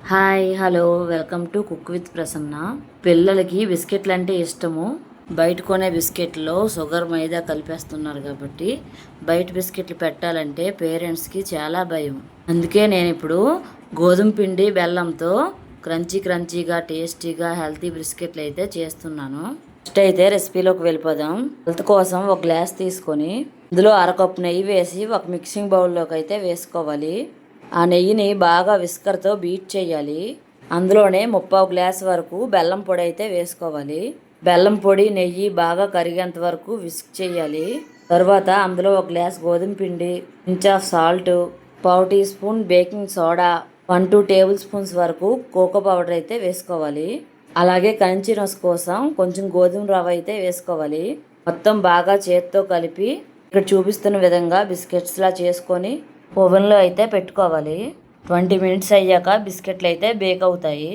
Hi hello welcome to cook with Prasanna. పిల్లలకి బిస్కెట్లు అంటే ఇష్టము. బయట కొనే బిస్కెట్లో షుగర్ మైదా కలిపేస్తున్నారు కాబట్టి బయట బిస్కెట్లు పెట్టాలంటే పేరెంట్స్కి చాలా భయం. అందుకే నేను ఇప్పుడు గోధుమ పిండి బెల్లంతో క్రంచీగా టేస్టీగా హెల్తీ బిస్కెట్లు అయితే చేస్తున్నాను. ఫస్ట్ అయితే రెసిపీలోకి వెళ్ళిపోదాం. హెల్త్ కోసం ఒక గ్లాస్ తీసుకొని ఇందులో అరకప్పు నెయ్యి వేసి ఒక మిక్సింగ్ బౌల్లోకి అయితే వేసుకోవాలి. ఆ నెయ్యిని బాగా విస్కర్తో బీట్ చేయాలి. అందులోనే 3/4 గ్లాస్ వరకు బెల్లం పొడి అయితే వేసుకోవాలి. బెల్లం పొడి నెయ్యి బాగా కరిగేంత వరకు విస్క్ చేయాలి. తర్వాత అందులో ఒక గ్లాస్ గోధుమ పిండి, inch of salt, 1/2 teaspoon baking soda, 1-2 tablespoons వరకు కోకో పౌడర్ అయితే వేసుకోవాలి. అలాగే క్రంచీనెస్ కోసం కొంచెం గోధుమ రవ్వ అయితే వేసుకోవాలి. మొత్తం బాగా చేత్తో కలిపి ఇక్కడ చూపిస్తున్న విధంగా బిస్కెట్స్లా చేసుకొని ఓవెన్లో అయితే పెట్టుకోవాలి. 20 మినిట్స్ అయ్యాక బిస్కెట్లు అయితే బేక్ అవుతాయి.